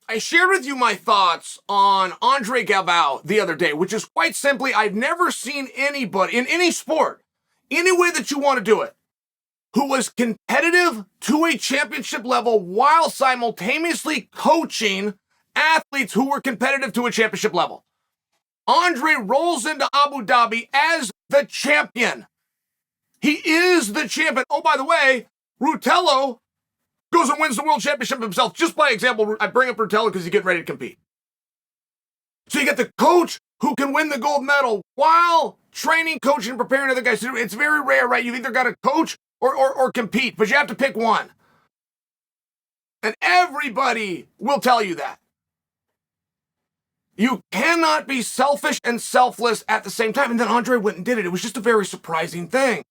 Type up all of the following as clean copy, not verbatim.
I shared with you my thoughts on André Galvão the other day, which is quite simply, I've never seen anybody in any sport, any way that you want to do it, who was competitive to a championship level while simultaneously coaching athletes who were competitive to a championship level. Andre rolls into Abu Dhabi as the champion. He is the champion. Oh, by the way, Ruotolo goes and wins the world championship himself. Just by example, I bring up Ruotolo because he's getting ready to compete. So you get the coach who can win the gold medal while training, coaching, and preparing other guys to do it. It's very rare, right? You've either got to coach or compete, but you have to pick one. And everybody will tell you that. You cannot be selfish and selfless at the same time. And then Andre went and did it. It was just a very surprising thing.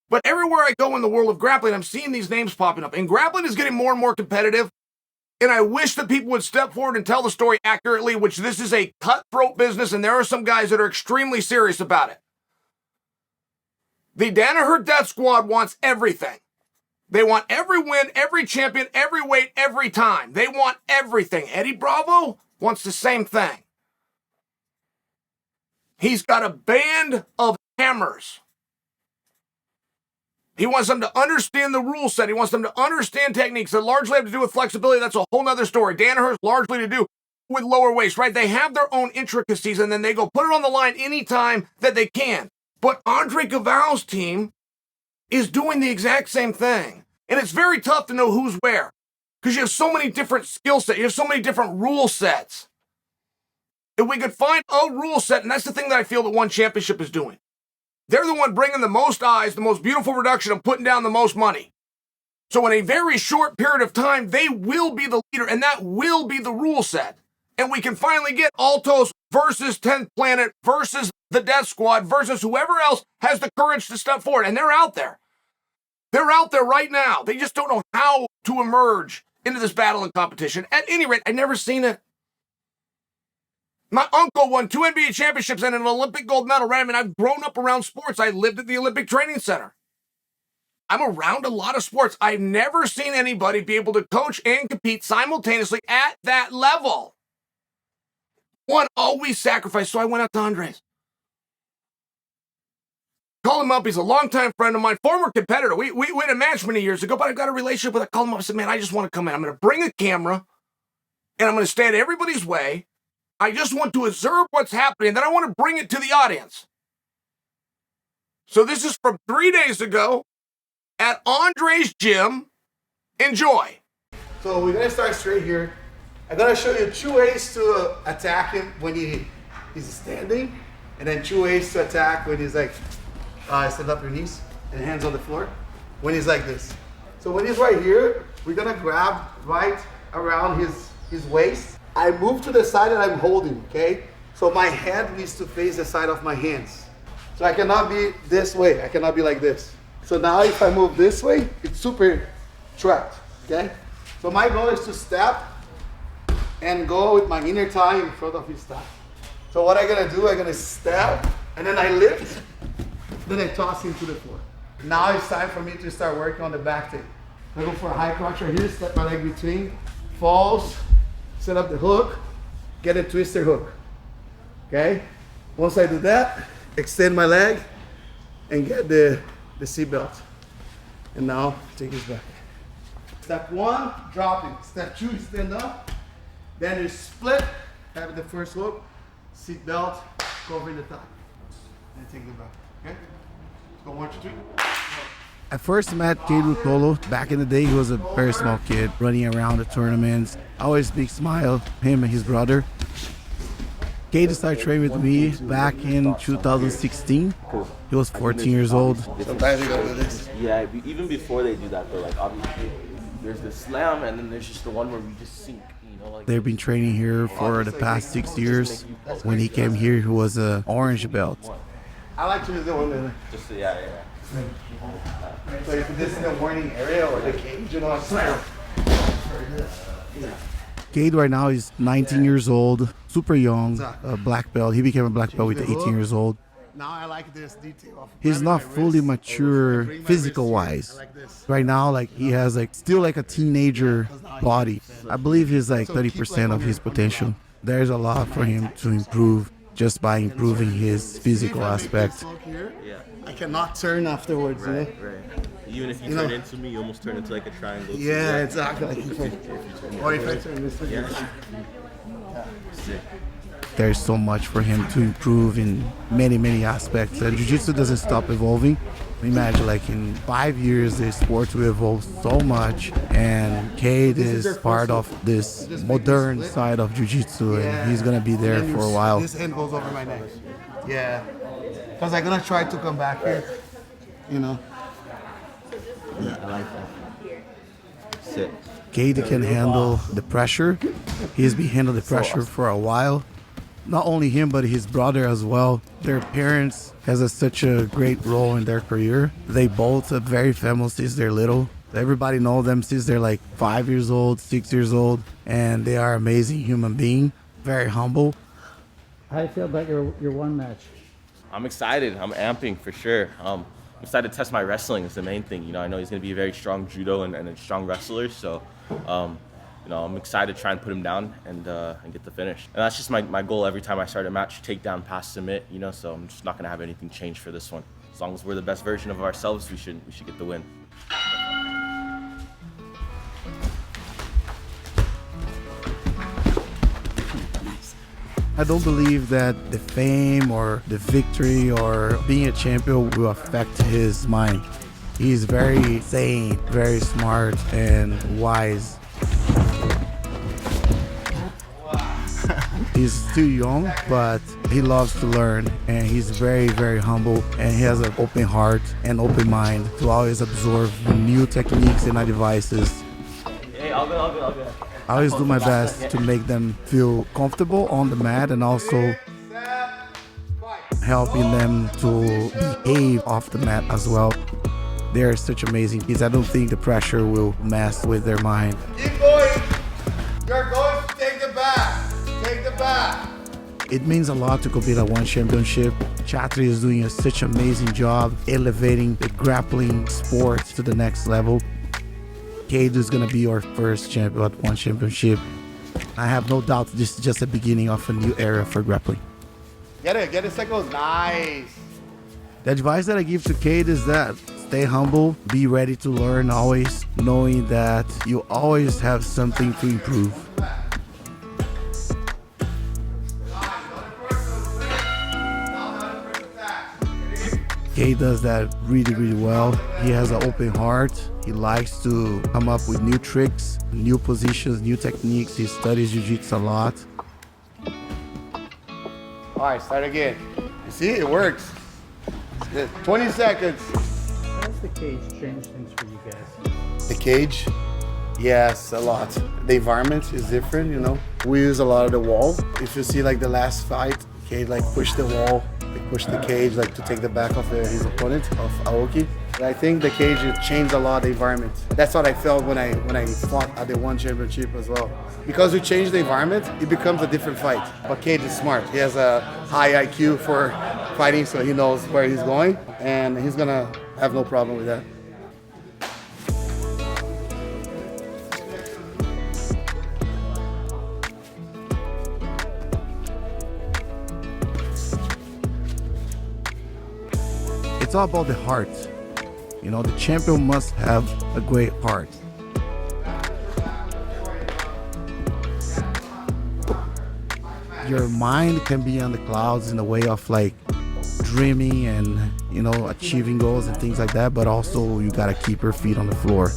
But everywhere I go in the world of grappling, I'm seeing these names popping up. And grappling is getting more and more competitive. And I wish that people would step forward and tell the story accurately, which this is a cutthroat business, and there are some guys that are extremely serious about it. The Danaher Death Squad wants everything. They want every win, every champion, every weight, every time. They want everything. Eddie Bravo wants the same thing. He's got a band of hammers. He wants them to understand the rule set. He wants them to understand techniques that largely have to do with flexibility. That's a whole nother story. Danaher's largely to do with lower waist, right? They have their own intricacies, and then they go put it on the line anytime that they can. But Andre Galvao's team is doing the exact same thing. And it's very tough to know who's where because you have so many different skill sets. You have so many different rule sets. If we could find a rule set, and that's the thing that I feel that One Championship is doing. They're the one bringing the most eyes, the most beautiful production, and putting down the most money. So in a very short period of time, they will be the leader, and that will be the rule set. And we can finally get Atos versus 10th Planet versus the Death Squad versus whoever else has the courage to step forward. And they're out there. They're out there right now. They just don't know how to emerge into this battle and competition. At any rate, I've never seen it. My uncle won 2 NBA championships and an Olympic gold medal, right? I mean, I've grown up around sports. I lived at the Olympic Training Center. I'm around a lot of sports. I've never seen anybody be able to coach and compete simultaneously at that level. One always sacrificed, so I went out to Andres. Call him up. He's a longtime friend of mine, former competitor. We had a match many years ago, but I've got a relationship with him. I called him up and said, man, I just want to come in. I'm going to bring a camera, and I'm going to stand everybody's way. I just want to observe what's happening, then I want to bring it to the audience. So this is from 3 days ago at Andre's gym. Enjoy. So we're going to start straight here. I'm going to show you 2 ways to attack him when he's standing, and then 2 ways to attack when he's like, stand up your knees and hands on the floor, when he's like this. So when he's right here, we're going to grab right around his waist. I move to the side and I'm holding, okay? So my head needs to face the side of my hands. So I cannot be this way. I cannot be like this. So now if I move this way, it's super trapped, okay? So my goal is to step and go with my inner thigh in front of his thigh. So what I'm gonna do, I'm gonna step and then I lift, then I toss him to the floor. Now it's time for me to start working on the back take. I go for a high crotch right here, step my leg between, falls, set up the hook, get a twister hook, okay? Once I do that, extend my leg and get the seat belt. And now, take his back. Step 1, dropping. Step 2, stand up. Then you split, have the first hook, seat belt, cover the thigh. And take the back, okay? Let's go 1, 2, 3. I first met Kade Ruotolo back in the day. He was a very small kid running around the tournaments. Always big smile, him and his brother. Kade started training with me back in 2016. He was 14 years old. Sometimes you gotta do this. Yeah, even before they do that though, like obviously there's the slam and then there's just the one where we just sink, you know, like They've been training here for the past 6 years. When he came here, he was an orange belt. I like to use the one that, just yeah. so if this is the warning area or the cage, you know, it's Kade right now is 19 years old, super young, a black belt. He became a black belt with 18 years old. Now I like this detail. He's not fully mature physical-wise. Right now, like he has like still like a teenager body. I believe he's like 30% of his potential. There's a lot for him to improve just by improving his physical aspect. Yeah. I cannot turn afterwards. Right. Even if you turn into me, you almost turn into like a triangle. Yeah, exactly. Or if I turn this way. Sick. There's so much for him to improve in many aspects. And Jiu-Jitsu doesn't stop evolving. Imagine like in 5 years, the sport will evolve so much, and Kade is part of this modern side of Jiu-Jitsu, and he's gonna be there for a while. This hand goes over my neck. Yeah, because I'm gonna try to come back here. You know. Yeah, I like that. Sick. Kade can handle the pressure. He's been handling the pressure for a while. Not only him, but his brother as well. Their parents has such a great role in their career. They both are very famous since they're little. Everybody knows them since they're like 5 years old, 6 years old, and they are amazing human being, very humble. How do you feel about your one match? I'm excited. I'm amping for sure. I'm excited to test my wrestling. Is the main thing. You know, I know he's gonna be a very strong judo and a strong wrestler. So, you know, I'm excited to try and put him down and get the finish. And that's just my goal every time I start a match: take down, pass, submit. You know, so I'm just not gonna have anything change for this one. As long as we're the best version of ourselves, we should get the win. I don't believe that the fame or the victory or being a champion will affect his mind. He's very sane, very smart, and wise. He's still young, but he loves to learn, and he's very humble, and he has an open heart and open mind to always absorb new techniques and devices. Hey, I'll go. I always do my best to make them feel comfortable on the mat and also helping them to behave off the mat as well. They're such amazing kids. I don't think the pressure will mess with their mind. Keep going. You're going to take the back. Take the back. It means a lot to compete at one championship. Chatri is doing such an amazing job elevating the grappling sport to the next level. Kade is going to be our first champion at one championship. I have no doubt this is just the beginning of a new era for grappling. Get it, Cycles. Nice. The advice that I give to Kade is that stay humble, be ready to learn always, knowing that you always have something to improve. Kade does that really well. He has an open heart. He likes to come up with new tricks, new positions, new techniques. He studies Jiu-Jitsu a lot. All right, start again. You see, it works. 20 seconds. How does the cage change things for you guys? The cage? Yes, a lot. The environment is different, you know. We use a lot of the wall. If you see like the last fight, Kade like pushed the wall, like pushed the cage like to take the back of his opponent, of Aoki. I think the cage changed a lot the environment. That's what I felt when I fought at the one championship as well. Because we change the environment, it becomes a different fight. But Kade is smart. He has a high IQ for fighting, so he knows where he's going, and he's gonna have no problem with that. It's all about the heart. You know, the champion must have a great heart. Your mind can be on the clouds in a way of like dreaming and, you know, achieving goals and things like that, but also you gotta keep your feet on the floor.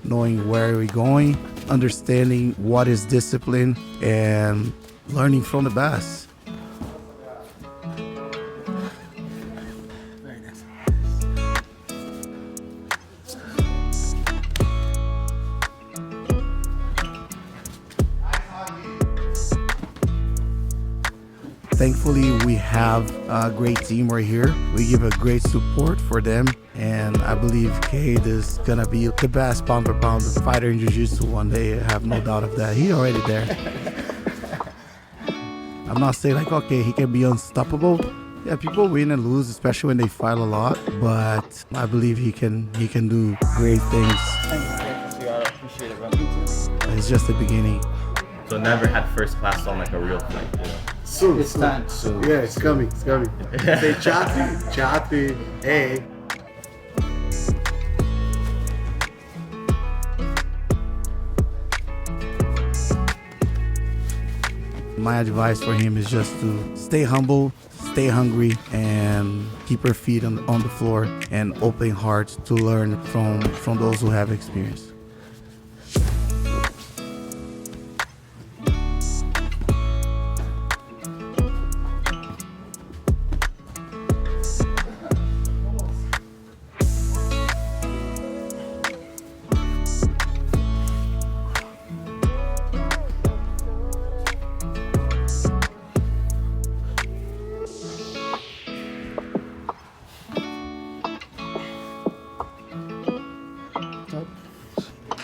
Knowing where we're going, understanding what is discipline, and learning from the best. Thankfully, we have a great team right here. We give a great support for them, and I believe Kade is gonna be the best pound for pound fighter in Jiu-Jitsu one day. I have no doubt of that. He's already there. I'm not saying like, okay, he can be unstoppable. Yeah, people win and lose, especially when they fight a lot. But I believe he can do great things. I appreciate it, bro. It's just the beginning. So never had first class on like a real fight, you know. Soon. It's time. Soon. Yeah, it's coming. It's coming. Say Chati, hey. My advice for him is just to stay humble, stay hungry, and keep your feet on the floor and open heart to learn from those who have experience.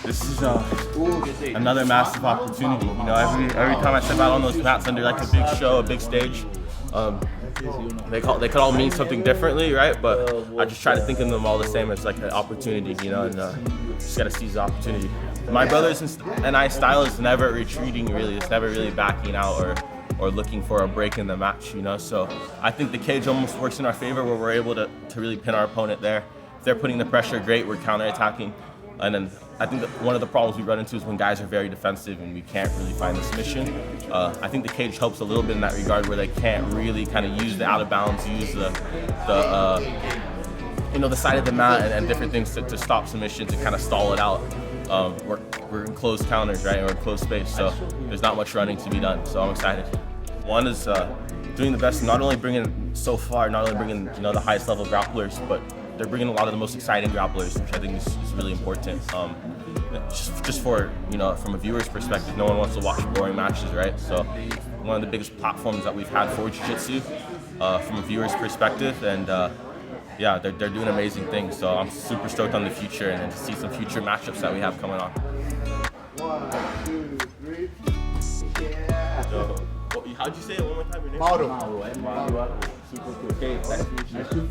This is another massive opportunity. You know, every time I step out on those mats under like a big show, a big stage, they could all mean something differently, right? But I just try to think of them all the same as like an opportunity, you know, and just gotta seize the opportunity. My brothers and I style is never retreating, really. It's never really backing out or looking for a break in the match, you know. So I think the cage almost works in our favor where we're able to really pin our opponent there. If they're putting the pressure, great, we're counterattacking. And then I think that one of the problems we run into is when guys are very defensive and we can't really find the submission. I think the cage helps a little bit in that regard where they can't really kind of use the out of bounds, use the side of the mat and different things to stop submissions and kind of stall it out. We're in closed counters, right? We're in closed space, so there's not much running to be done. So I'm excited. One is doing the best, not only bringing the highest level grapplers, but they're bringing a lot of the most exciting grapplers, which I think is really important. Just for, you know, from a viewer's perspective, no one wants to watch boring matches, right? So one of the biggest platforms that we've had for Jiu-Jitsu from a viewer's perspective, and yeah, they're doing amazing things. So I'm super stoked on the future and then to see some future matchups that we have coming on. 1, 2, 3. Yeah. So, how'd you say it one more time? Your name? Mauro. Mauro. Super cool. Okay, nice to meet you.